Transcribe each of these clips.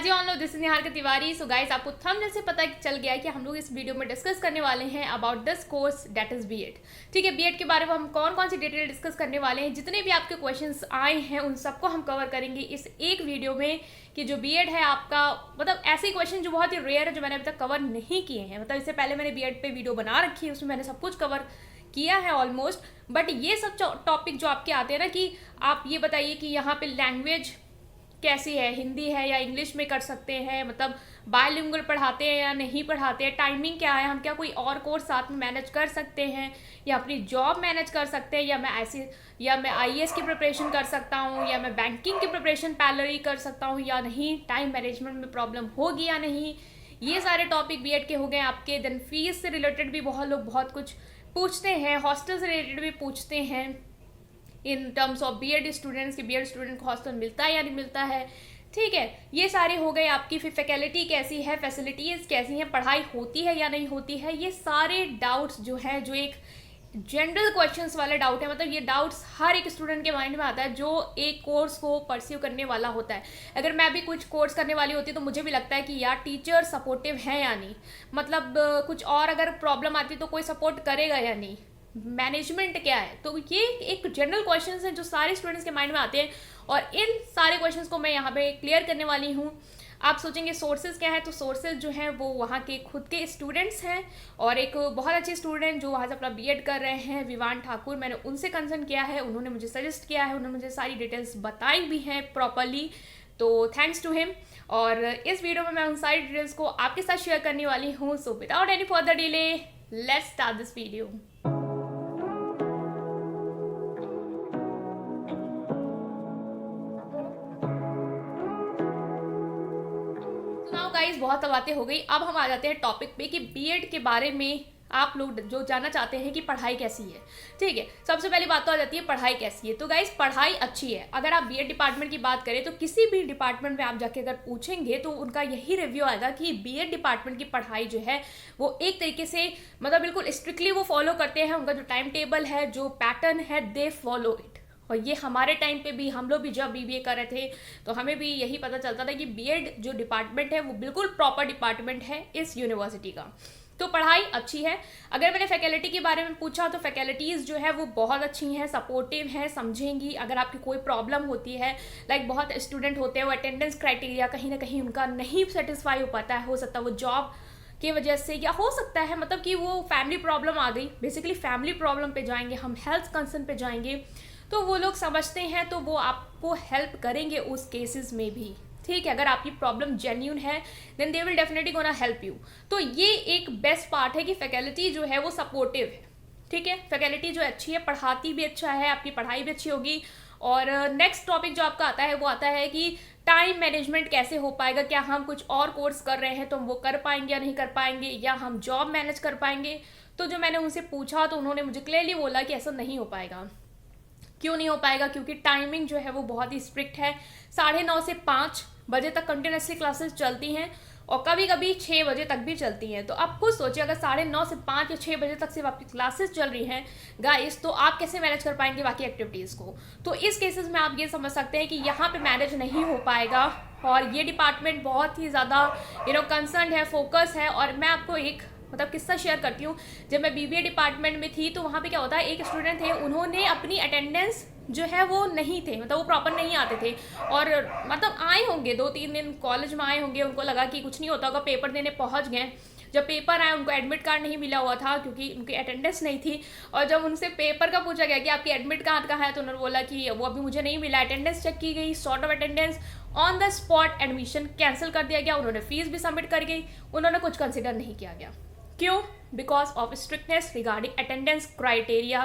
जी ऑन लो, this is Niharika Tiwari. So guys, आपको थंबनेल से पता चल गया है कि हम लोग इस वीडियो में डिस्कस करने वाले हैं about this course that is BEd. ठीक है, बीएड के बारे में हम कौन कौन सी डिटेल डिस्कस करने वाले हैं, जितने भी आपके क्वेश्चंस आए हैं उन सबको हम कवर करेंगे इस एक वीडियो में। कि जो बीएड है आपका, मतलब ऐसे क्वेश्चन जो बहुत ही रेयर है, जो मैंने अभी तक कवर नहीं किए हैं। मतलब इससे पहले मैंने बीएड पे वीडियो बना रखी है, उसमें मैंने सब कुछ कवर किया है ऑलमोस्ट। बट ये सब टॉपिक जो आपके आते हैं ना, कि आप ये बताइए कि यहाँ पे लैंग्वेज कैसी है, हिंदी है या इंग्लिश में कर सकते हैं, मतलब बायलिंगुअल पढ़ाते हैं या नहीं पढ़ाते हैं, टाइमिंग क्या है, हम क्या कोई और कोर्स साथ में मैनेज कर सकते हैं, या अपनी जॉब मैनेज कर सकते हैं, या मैं आईएएस की प्रिपरेशन कर सकता हूँ, या मैं बैंकिंग की प्रिपरेशन पैरेलली कर सकता हूँ या नहीं, टाइम मैनेजमेंट में प्रॉब्लम होगी या नहीं। ये सारे टॉपिक बीएड के हो गए आपके। देन फीस से रिलेटेड भी बहुत लोग बहुत कुछ पूछते हैं, हॉस्टल से रिलेटेड भी पूछते हैं in terms of BEd students, कि बीएड स्टूडेंट को हॉस्टल मिलता है या नहीं मिलता है। ठीक है, ये सारे हो गए आपकी। फिर फैकल्टी कैसी है, फैसिलिटीज़ कैसी हैं, पढ़ाई होती है या नहीं होती है, ये सारे डाउट्स जो हैं, जो एक जनरल क्वेश्चंस वाले डाउट है, मतलब ये डाउट्स हर एक स्टूडेंट के माइंड में आता है जो एक कोर्स को परस्यू करने वाला होता है। अगर मैं भी कुछ कोर्स करने वाली होती तो मुझे भी लगता है कि यार टीचर सपोर्टिव है या नहीं, मतलब कुछ और अगर प्रॉब्लम आती तो कोई सपोर्ट करेगा या नहीं, मैनेजमेंट क्या है। तो ये एक जनरल क्वेश्चंस हैं जो सारे स्टूडेंट्स के माइंड में आते हैं, और इन सारे क्वेश्चंस को मैं यहाँ पे क्लियर करने वाली हूँ। आप सोचेंगे सोर्सेज क्या है, तो सोर्सेज जो हैं वो वहाँ के खुद के स्टूडेंट्स हैं, और एक बहुत अच्छे स्टूडेंट जो वहाँ से अपना बीएड कर रहे हैं, विवान ठाकुर, मैंने उनसे कंसर्न किया है, उन्होंने मुझे सजेस्ट किया है, उन्होंने मुझे सारी डिटेल्स बताई भी हैं प्रॉपरली, तो थैंक्स टू हिम। और इस वीडियो में मैं उन सारी डिटेल्स को आपके साथ शेयर करने वाली हूँ। So without any further delay, let's start this video. Guys, बहुत बातें हो गई, अब हम आ जाते हैं टॉपिक पे कि बीएड के बारे में आप लोग जो जानना चाहते हैं कि पढ़ाई कैसी है। ठीक है, सबसे पहली बात तो आ जाती है पढ़ाई कैसी है। तो गाइस, पढ़ाई अच्छी है। अगर आप बीएड डिपार्टमेंट की बात करें तो किसी भी डिपार्टमेंट में आप जाके अगर पूछेंगे तो उनका यही रिव्यू आएगा कि बीएड डिपार्टमेंट की पढ़ाई जो है वो एक तरीके से, मतलब बिल्कुल स्ट्रिक्टली वो फॉलो करते हैं। उनका जो टाइम टेबल है, जो पैटर्न है, दे फॉलो इट। और ये हमारे टाइम पे भी, हम लोग भी जब बीबीए कर रहे थे तो हमें भी यही पता चलता था कि बीएड जो डिपार्टमेंट है वो बिल्कुल प्रॉपर डिपार्टमेंट है इस यूनिवर्सिटी का। तो पढ़ाई अच्छी है। अगर मैंने फैकल्टी के बारे में पूछा तो फैकल्टीज़ जो है वो बहुत अच्छी हैं, सपोर्टिव हैं, समझेंगी अगर आपकी कोई प्रॉब्लम होती है। लाइक बहुत स्टूडेंट होते हैं वो अटेंडेंस क्राइटेरिया कहीं ना कहीं उनका नहीं सेटिस्फाई हो पाता है, हो सकता है वो जॉब की वजह से, या हो सकता है मतलब कि वो फैमिली प्रॉब्लम आ गई। बेसिकली फैमिली प्रॉब्लम पे जाएंगे हम, हेल्थ कंसर्न पे जाएंगे, तो वो लोग समझते हैं तो वो आपको हेल्प करेंगे उस केसेस में भी। ठीक है, अगर आपकी प्रॉब्लम जेन्यून है then they will definitely gonna help you. तो ये एक बेस्ट पार्ट है कि फैकल्टी जो है वो सपोर्टिव है। ठीक है, फैकल्टी जो अच्छी है, पढ़ाती भी अच्छा है, आपकी पढ़ाई भी अच्छी होगी। और नेक्स्ट टॉपिक जो आपका आता है वो आता है कि टाइम मैनेजमेंट कैसे हो पाएगा, क्या हम कुछ और कोर्स कर रहे हैं तो हम वो कर पाएंगे या नहीं कर पाएंगे, या हम जॉब मैनेज कर पाएंगे। तो जो मैंने उनसे पूछा तो उन्होंने मुझे क्लियरली बोला कि ऐसा नहीं हो पाएगा। क्यों नहीं हो पाएगा? क्योंकि टाइमिंग जो है वो बहुत ही स्ट्रिक्ट है। 9:30 से 5 बजे तक कंटिन्यूसली क्लासेस चलती हैं, और कभी कभी 6 बजे तक भी चलती हैं। तो आप खुद सोचिए, अगर 9:30 से 5 या 6 बजे तक सिर्फ आपकी क्लासेस चल रही हैं गाइस, तो आप कैसे मैनेज कर पाएंगे बाकी एक्टिविटीज़ को। तो इस केसेस में आप ये समझ सकते हैं कि यहाँ पे मैनेज नहीं हो पाएगा। और ये डिपार्टमेंट बहुत ही ज़्यादा कंसर्न है, फोकस है। और मैं आपको एक मतलब किस्सा शेयर करती हूँ। जब मैं बीबीए डिपार्टमेंट में थी तो वहाँ पे क्या होता है, एक स्टूडेंट थे, उन्होंने अपनी अटेंडेंस जो है वो नहीं थे, मतलब वो प्रॉपर नहीं आते थे। और मतलब आए होंगे 2-3 दिन कॉलेज में आए होंगे, उनको लगा कि कुछ नहीं होता होगा, पेपर देने पहुँच गए। जब पेपर आया उनको एडमिट कार्ड नहीं मिला हुआ था क्योंकि उनकी अटेंडेंस नहीं थी। और जब उनसे पेपर का पूछा गया कि आपकी एडमिट कार्ड कहाँ है, तो उन्होंने बोला कि वो अभी मुझे नहीं मिला। अटेंडेंस चेक की गई, sort of attendance, on the spot admission cancel कर दिया गया। उन्होंने फीस भी सबमिट कर गई, उन्होंने कुछ कंसिडर नहीं किया गया। क्यों? Because of strictness regarding attendance criteria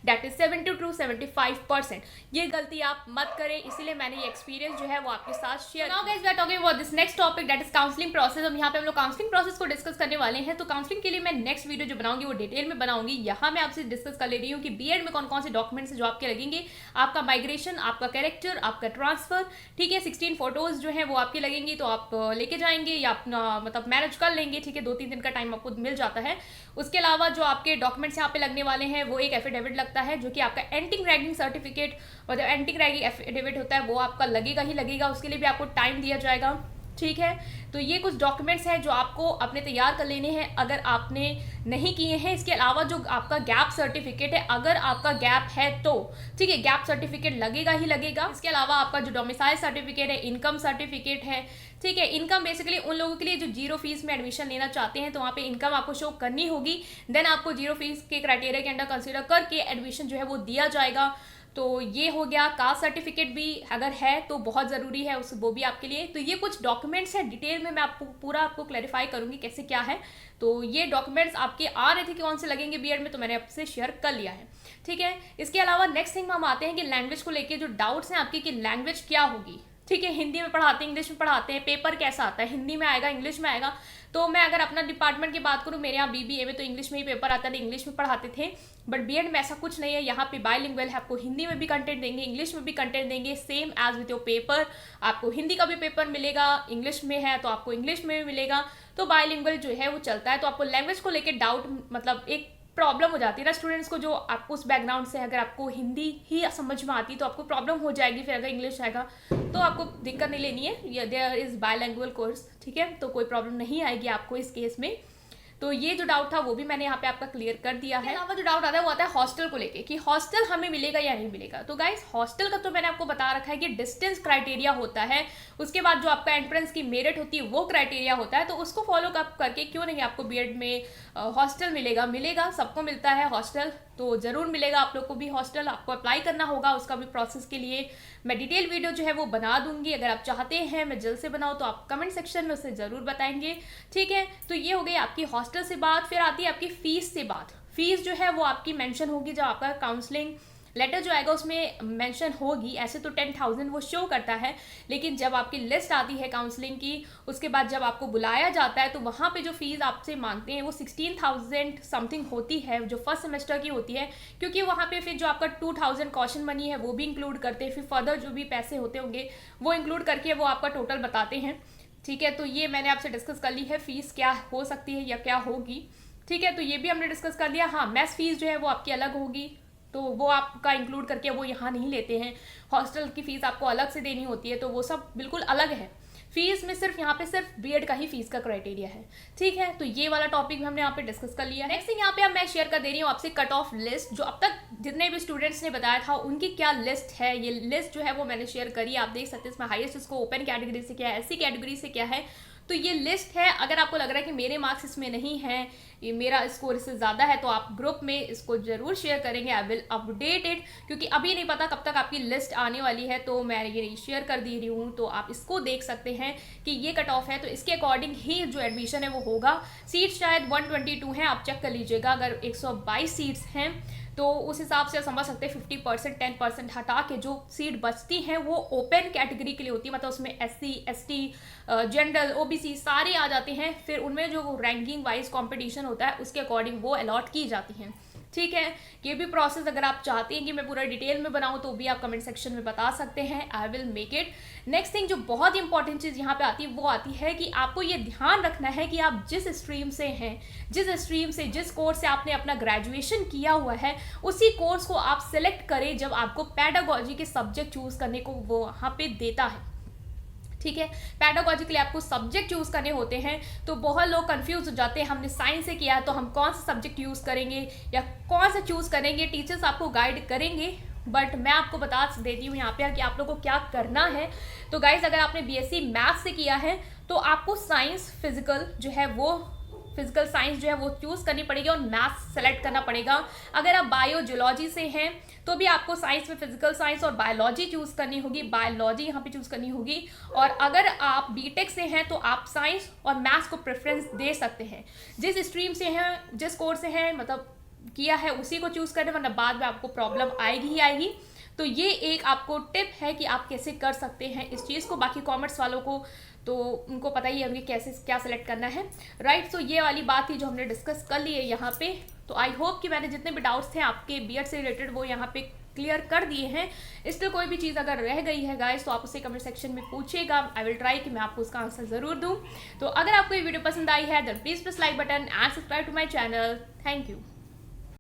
that is 70 to 75%। ये गलती आप मत करें, इसीलिए मैंने ये एक्सपीरियंस जो है वो आपके साथ share. Now guys, we are talking about this next topic that is counselling process. अब यहाँ पे हम लोग काउंसलिंग प्रोसेस को डिस्कस करने वाले हैं। तो काउंसलिंग के लिए मैं नेक्स्ट वीडियो जो बनाऊंगी वो डिटेल में बनाऊंगी। यहाँ मैं आपसे डिस्कस कर ले रही हूँ कि बीएड में कौन कौन से डॉक्यूमेंट्स जो आपके लगेंगे। आपका माइग्रेशन, आपका कैरेक्टर, आपका ट्रांसफर, ठीक है, 16 फोटोज जो है वो आपकी लगेंगी, तो आप लेके जाएंगे या अपना मतलब मैनेज कर लेंगे। ठीक है, 2-3 दिन का टाइम आपको मिल जाता है। उसके अलावा जो आपके डॉक्यूमेंट्स यहाँ पे लगने वाले हैं वो एक एफिडेविट लगता है, जो कि आपका एंटी रैगिंग सर्टिफिकेट और जो एंटी रैगिंग एफिडेविट होता है वो आपका लगेगा ही लगेगा। उसके लिए भी आपको टाइम दिया जाएगा। ठीक है। तो ये कुछ डॉक्यूमेंट्स हैं जो आपको अपने तैयार कर लेने हैं अगर आपने नहीं किए हैं। इसके अलावा जो आपका गैप सर्टिफिकेट है, अगर आपका गैप है तो ठीक है, गैप सर्टिफिकेट लगेगा ही लगेगा। इसके अलावा आपका जो डोमिसाइल सर्टिफिकेट है, इनकम सर्टिफिकेट है, ठीक है। इनकम बेसिकली उन लोगों के लिए जो जीरो फीस में एडमिशन लेना चाहते हैं, तो वहाँ पे इनकम आपको शो करनी होगी, देन आपको जीरो फीस के क्राइटेरिया के अंडर कंसिडर करके एडमिशन जो है वो दिया जाएगा। तो ये हो गया। कास्ट सर्टिफिकेट भी अगर है तो बहुत ज़रूरी है उस वो भी आपके लिए। तो ये कुछ डॉक्यूमेंट्स हैं, डिटेल में मैं आपको पूरा आपको क्लैरिफाई करूंगी कैसे क्या है। तो ये डॉक्यूमेंट्स आपके आ रहे थे कि कौन से लगेंगे बीएड में, तो मैंने आपसे शेयर कर लिया है, ठीक है। इसके अलावा नेक्स्ट थिंग हम आते हैं कि लैंग्वेज को लेके जो डाउट्स हैं आपके कि लैंग्वेज क्या होगी, ठीक है। हिंदी में पढ़ाते हैं, इंग्लिश में पढ़ाते हैं, पेपर कैसा आता है, हिंदी में आएगा, इंग्लिश में आएगा। तो मैं अगर अपना डिपार्टमेंट की बात करूँ, मेरे यहाँ बीबीए में तो इंग्लिश में ही पेपर आता था, इंग्लिश में पढ़ाते थे। बट बीएड में ऐसा कुछ नहीं है, यहाँ पे बाइलिंगुअल है, आपको हिंदी में भी कंटेंट देंगे, इंग्लिश में भी कंटेंट देंगे, same as with your paper. आपको हिंदी का भी पेपर मिलेगा, इंग्लिश में है तो आपको इंग्लिश में भी मिलेगा। तो बाइलिंगुअल जो है वो चलता है। तो आपको लैंग्वेज को लेकर डाउट मतलब एक प्रॉब्लम हो जाती है ना स्टूडेंट्स को, जो आपको उस बैकग्राउंड से अगर आपको हिंदी ही समझ में आती तो आपको प्रॉब्लम हो जाएगी। फिर अगर इंग्लिश आएगा तो आपको दिक्कत नहीं लेनी है, देयर इज बाइलिंगुअल कोर्स, ठीक है। तो कोई प्रॉब्लम नहीं आएगी आपको इस केस में। तो ये जो डाउट था वो भी मैंने यहाँ पे आपका क्लियर कर दिया है। अलावा जो डाउट आता है वो आता है हॉस्टल को लेके कि हॉस्टल हमें मिलेगा या नहीं मिलेगा। तो गाइस हॉस्टल का तो मैंने आपको बता रखा है कि डिस्टेंस क्राइटेरिया होता है, उसके बाद जो आपका एंट्रेंस की मेरिट होती है वो क्राइटेरिया होता है। तो उसको फॉलो करके क्यों नहीं आपको बीएड में हॉस्टल मिलेगा, सबको मिलता है हॉस्टल। तो ज़रूर मिलेगा आप लोग को भी हॉस्टल, आपको अप्लाई करना होगा। उसका भी प्रोसेस के लिए मैं डिटेल वीडियो जो है वो बना दूंगी। अगर आप चाहते हैं मैं जल्द से बनाऊँ तो आप कमेंट सेक्शन में उसे ज़रूर बताएंगे, ठीक है। तो ये हो गई आपकी हॉस्टल से बात। फिर आती है आपकी फ़ीस से बात। फीस जो है वो आपकी मेंशन होगी जब आपका काउंसलिंग लेटर जो आएगा उसमें मेंशन होगी। ऐसे तो 10,000 वो शो करता है, लेकिन जब आपकी लिस्ट आती है काउंसलिंग की, उसके बाद जब आपको बुलाया जाता है तो वहाँ पे जो फीस आपसे मांगते हैं वो 16,000 समथिंग होती है, जो फर्स्ट सेमेस्टर की होती है। क्योंकि वहाँ पे फिर जो आपका 2,000 कॉशन मनी है वो भी इंक्लूड करते हैं, फिर फर्दर जो भी पैसे होते होंगे वो इंक्लूड करके वो आपका टोटल बताते हैं, ठीक है। तो ये मैंने आपसे डिस्कस कर ली है फीस क्या हो सकती है या क्या होगी, ठीक है। तो ये भी हमने डिस्कस कर लिया। हाँ, मेस फीस जो है वो आपकी अलग होगी, तो वो आपका इंक्लूड करके वो यहाँ नहीं लेते हैं। हॉस्टल की फ़ीस आपको अलग से देनी होती है, तो वो सब बिल्कुल अलग है। फीस में सिर्फ यहाँ पे सिर्फ बीएड का ही फीस का क्राइटेरिया है, ठीक है। तो ये वाला टॉपिक भी हमने यहाँ पे डिस्कस कर लिया। नेक्स्ट थिंग यहाँ पे अब मैं शेयर कर दे रही हूँ आपसे कट ऑफ लिस्ट, जो अब तक जितने भी स्टूडेंट्स ने बताया था उनकी क्या लिस्ट है। ये लिस्ट जो है वो मैंने शेयर करी, आप देख सकते हैं इसमें हाईएस्ट इसको ओपन कैटेगरी से क्या है, एससी कैटेगरी से क्या है। तो ये लिस्ट है। अगर आपको लग रहा है कि मेरे मार्क्स इसमें नहीं है, ये मेरा स्कोर इससे ज़्यादा है, तो आप ग्रुप में इसको ज़रूर शेयर करेंगे। आई विल अपडेट इट, क्योंकि अभी नहीं पता कब तक आपकी लिस्ट आने वाली है, तो मैं ये शेयर कर दे रही हूँ। तो आप इसको देख सकते हैं कि ये कट ऑफ है, तो इसके अकॉर्डिंग ही जो एडमिशन है वो होगा। सीट्स शायद 122 हैं, आप चेक कर लीजिएगा। अगर 122 सीट्स हैं तो उस हिसाब से समझ सकते हैं 50% 10% हटा के जो सीट बचती हैं वो ओपन कैटेगरी के लिए होती है। मतलब उसमें एससी, एसटी, जनरल, ओबीसी सारे आ जाते हैं। फिर उनमें जो रैंकिंग वाइज कंपटीशन होता है उसके अकॉर्डिंग वो अलॉट की जाती हैं, ठीक है। ये भी प्रोसेस अगर आप चाहते हैं कि मैं पूरा डिटेल में बनाऊं तो भी आप कमेंट सेक्शन में बता सकते हैं, I will make it. Next thing जो बहुत इंपॉर्टेंट चीज़ यहाँ पे आती है वो आती है कि आपको ये ध्यान रखना है कि आप जिस स्ट्रीम से हैं, जिस कोर्स से आपने अपना ग्रेजुएशन किया हुआ है, उसी कोर्स को आप सिलेक्ट करें जब आपको पेडागोजी के सब्जेक्ट चूज करने को वो वहाँ पे देता है, ठीक है। पेडागोजी के लिए आपको सब्जेक्ट चूज करने होते हैं, तो बहुत लोग कंफ्यूज हो जाते हैं, हमने साइंस से किया है तो हम कौन सा सब्जेक्ट यूज करेंगे या कौन सा चूज करेंगे। टीचर्स आपको गाइड करेंगे, बट मैं आपको बता देती हूँ यहाँ पे कि आप लोगों को क्या करना है। तो गाइज अगर आपने बीएससी मैथ्स से किया है तो आपको साइंस फिजिकल जो है वो फिजिकल साइंस जो है वो चूज़ करनी पड़ेगी और मैथ्स सेलेक्ट करना पड़ेगा। अगर आप बायोलॉजी से हैं तो भी आपको साइंस में फिजिकल साइंस और बायोलॉजी चूज़ करनी होगी, बायोलॉजी यहाँ पे चूज़ करनी होगी। और अगर आप बीटेक से हैं तो आप साइंस और मैथ्स को प्रेफरेंस दे सकते हैं। जिस स्ट्रीम से हैं, जिस कोर्स से हैं, मतलब किया है उसी को चूज़ करें, वरना बाद में आपको प्रॉब्लम आएगी ही आएगी। तो ये एक आपको टिप है कि आप कैसे कर सकते हैं इस चीज़ को। बाकी कॉमर्स वालों को तो उनको पता ही है उनके कैसे क्या सिलेक्ट करना है, राइट। तो ये वाली बात थी जो हमने डिस्कस कर ली है यहाँ पे। तो आई होप कि मैंने जितने भी डाउट्स थे आपके बीएड से रिलेटेड वो यहाँ पे क्लियर कर दिए हैं। इसलिए कोई भी चीज़ अगर रह गई है गाइस तो आप उसे कमेंट सेक्शन में पूछिएगा, आई विल ट्राई कि मैं आपको उसका आंसर ज़रूर दूँ। तो अगर आपको ये वीडियो पसंद आई है then please press like button and subscribe to my channel. Thank you.